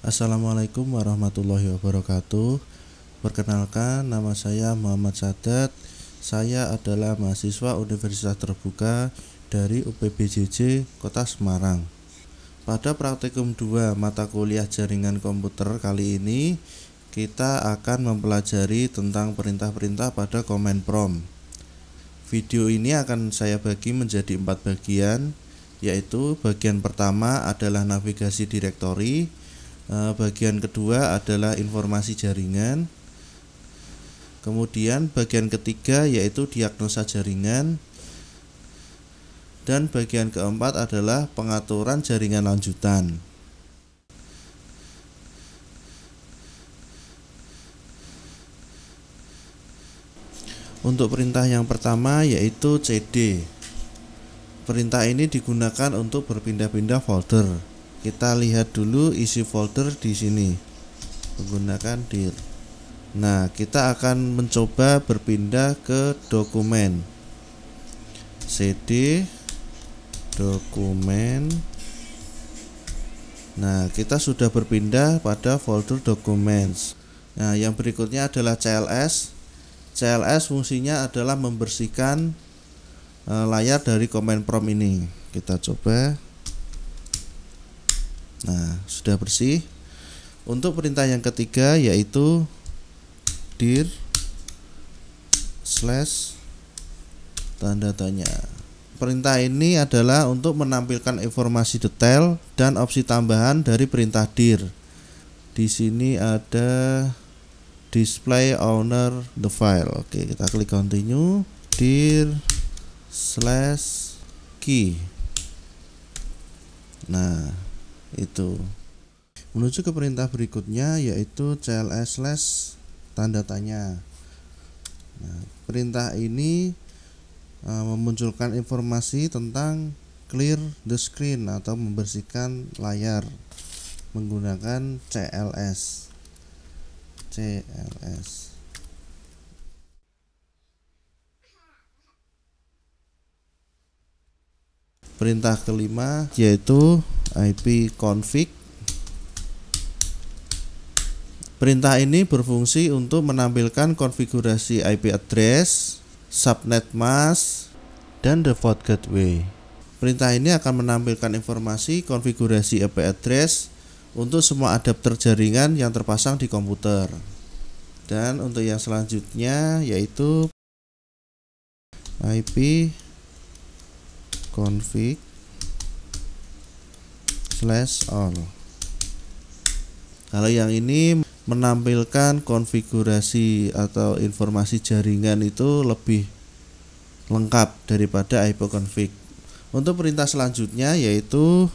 Assalamualaikum warahmatullahi wabarakatuh. Perkenalkan, nama saya Muhammad Sadat. Saya adalah mahasiswa Universitas Terbuka dari UPBJJ Kota Semarang. Pada praktikum 2 mata kuliah jaringan komputer kali ini, kita akan mempelajari tentang perintah-perintah pada command prompt. Video ini akan saya bagi menjadi 4 bagian, yaitu bagian pertama adalah navigasi direktori, bagian kedua adalah informasi jaringan, kemudian bagian ketiga yaitu diagnosa jaringan, dan bagian keempat adalah pengaturan jaringan lanjutan. Untuk perintah yang pertama yaitu CD. Perintah ini digunakan untuk berpindah-pindah folder. Kita lihat dulu isi folder di sini menggunakan dir. Nah, kita akan mencoba berpindah ke dokumen. CD dokumen. Nah, kita sudah berpindah pada folder documents. Nah, yang berikutnya adalah CLS. CLS fungsinya adalah membersihkan layar dari command prompt ini. Kita coba. Nah, sudah bersih. Untuk perintah yang ketiga yaitu dir slash tanda tanya. Perintah ini adalah untuk menampilkan informasi detail dan opsi tambahan dari perintah dir. Di sini ada display owner the file. Oke, kita klik continue. Dir slash key. Nah, itu. Menuju ke perintah berikutnya yaitu cls slash tanda tanya. Nah, perintah ini memunculkan informasi tentang clear the screen atau membersihkan layar menggunakan CLS. Perintah kelima yaitu ipconfig. Perintah ini berfungsi untuk menampilkan konfigurasi IP address, subnet mask, dan default gateway. Perintah ini akan menampilkan informasi konfigurasi IP address untuk semua adapter jaringan yang terpasang di komputer. Dan untuk yang selanjutnya yaitu ipconfig/all. Kalau yang ini menampilkan konfigurasi atau informasi jaringan itu lebih lengkap daripada ipconfig. Untuk perintah selanjutnya yaitu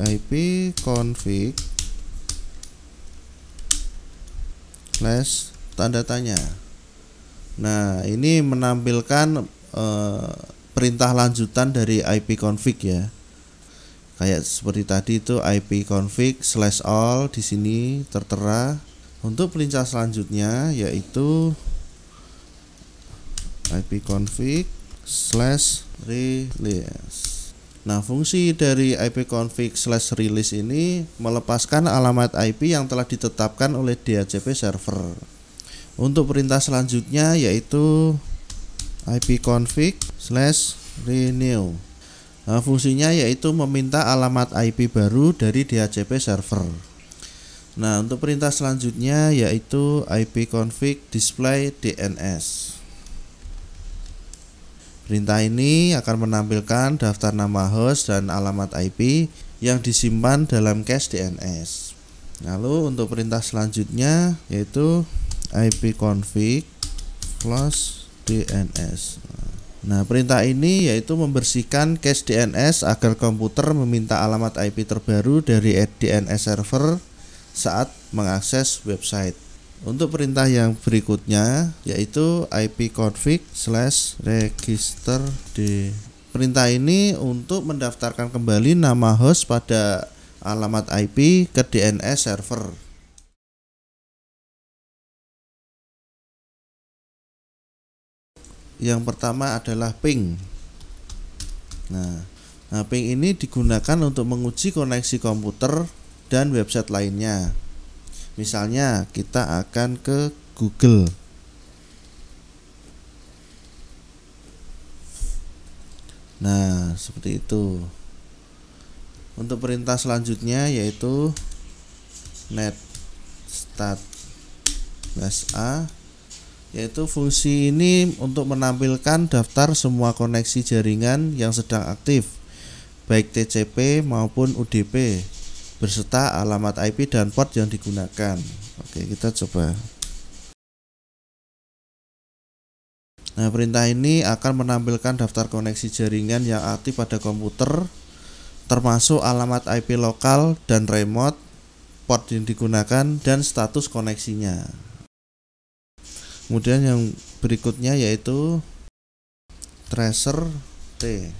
ipconfig tanda tanya. Nah, ini menampilkan perintah lanjutan dari ipconfig ya. Kayak seperti tadi itu ipconfig/all di sini tertera. Untuk perintah selanjutnya yaitu ipconfig/release. Nah, fungsi dari ipconfig/release ini melepaskan alamat IP yang telah ditetapkan oleh DHCP server. Untuk perintah selanjutnya yaitu ipconfig/renew. Nah, fungsinya yaitu meminta alamat IP baru dari DHCP server. Nah, untuk perintah selanjutnya yaitu ipconfig display DNS. Perintah ini akan menampilkan daftar nama host dan alamat IP yang disimpan dalam cache DNS. Lalu untuk perintah selanjutnya yaitu ipconfig/DNS. Nah, perintah ini yaitu membersihkan cache DNS agar komputer meminta alamat IP terbaru dari DNS server saat mengakses website. Untuk perintah yang berikutnya yaitu ipconfig/registerd. Perintah ini untuk mendaftarkan kembali nama host pada alamat IP ke DNS server. Yang pertama adalah ping. Nah, ping ini digunakan untuk menguji koneksi komputer dan website lainnya. Misalnya kita akan ke Google. Nah, seperti itu. Untuk perintah selanjutnya yaitu netstat-a, yaitu fungsi ini untuk menampilkan daftar semua koneksi jaringan yang sedang aktif, baik TCP maupun UDP, beserta alamat IP dan port yang digunakan. Oke, kita coba. Nah, perintah ini akan menampilkan daftar koneksi jaringan yang aktif pada komputer, termasuk alamat IP lokal dan remote, port yang digunakan, dan status koneksinya. Kemudian yang berikutnya yaitu tracer T.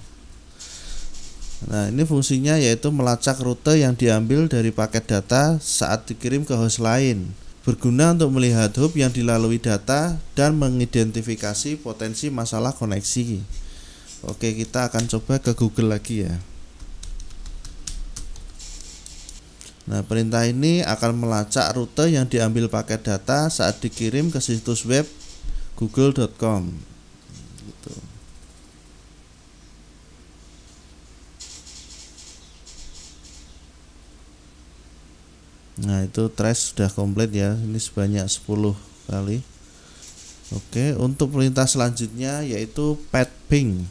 Nah, ini fungsinya yaitu melacak rute yang diambil dari paket data saat dikirim ke host lain, berguna untuk melihat hub yang dilalui data dan mengidentifikasi potensi masalah koneksi. Oke, kita akan coba ke Google lagi ya. Nah, perintah ini akan melacak rute yang diambil paket data saat dikirim ke situs web google.com. Gitu. Nah, itu trace sudah komplit ya. Ini sebanyak 10 kali. Oke, untuk perintah selanjutnya yaitu path-ping.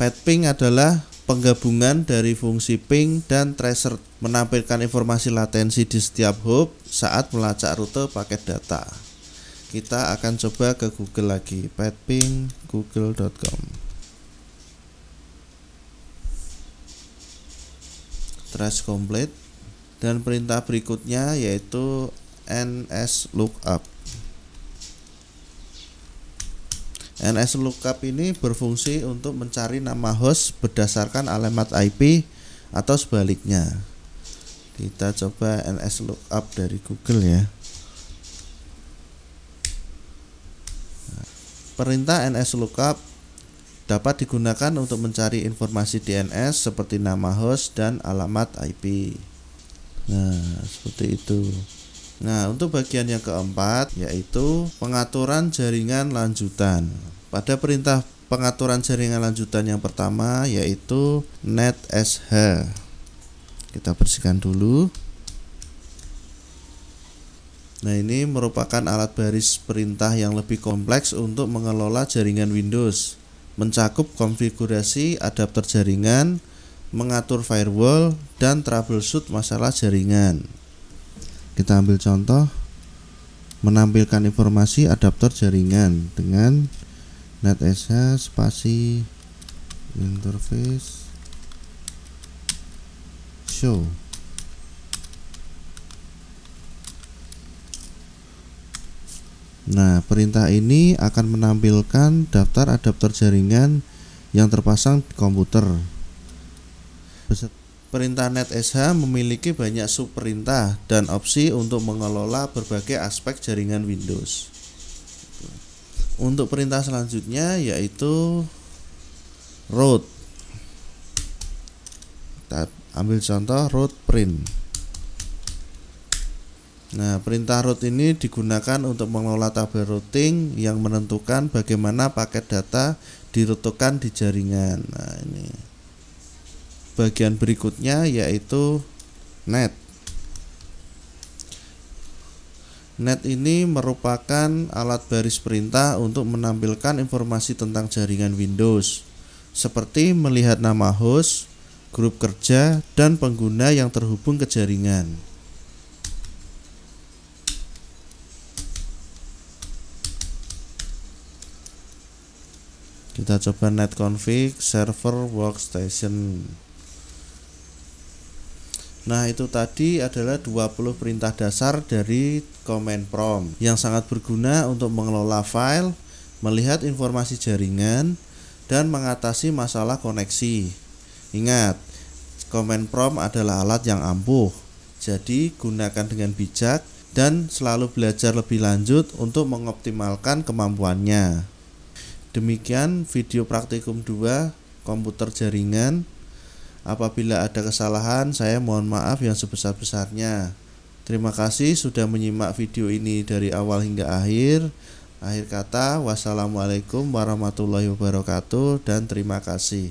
Path-ping adalah penggabungan dari fungsi ping dan tracer, menampilkan informasi latensi di setiap hop saat melacak rute paket data. Kita akan coba ke Google lagi, path-ping google.com. Trace complete. Dan perintah berikutnya yaitu nslookup. nslookup ini berfungsi untuk mencari nama host berdasarkan alamat IP atau sebaliknya. Kita coba nslookup dari Google ya. Perintah nslookup dapat digunakan untuk mencari informasi DNS seperti nama host dan alamat IP. Nah, seperti itu. Nah, untuk bagian yang keempat yaitu pengaturan jaringan lanjutan. Pada perintah pengaturan jaringan lanjutan yang pertama yaitu netsh. Kita bersihkan dulu. Nah, ini merupakan alat baris perintah yang lebih kompleks untuk mengelola jaringan Windows, mencakup konfigurasi adapter jaringan, mengatur firewall, dan troubleshoot masalah jaringan. Kita ambil contoh menampilkan informasi adapter jaringan dengan netsh spasi interface show. Nah, perintah ini akan menampilkan daftar adapter jaringan yang terpasang di komputer. Perintah netsh memiliki banyak subperintah dan opsi untuk mengelola berbagai aspek jaringan Windows. Untuk perintah selanjutnya yaitu route. Kita ambil contoh route print. Nah, perintah route ini digunakan untuk mengelola tabel routing yang menentukan bagaimana paket data dirutukan di jaringan. Nah, ini bagian berikutnya yaitu net. Net ini merupakan alat baris perintah untuk menampilkan informasi tentang jaringan Windows, seperti melihat nama host, grup kerja, dan pengguna yang terhubung ke jaringan. Kita coba netconfig server workstation. Nah, itu tadi adalah 20 perintah dasar dari command prompt yang sangat berguna untuk mengelola file, melihat informasi jaringan, dan mengatasi masalah koneksi. Ingat, command prompt adalah alat yang ampuh, jadi gunakan dengan bijak dan selalu belajar lebih lanjut untuk mengoptimalkan kemampuannya. Demikian video praktikum 2 komputer jaringan. Apabila ada kesalahan, saya mohon maaf yang sebesar-besarnya. Terima kasih sudah menyimak video ini dari awal hingga akhir. Akhir kata, wassalamualaikum warahmatullahi wabarakatuh dan terima kasih.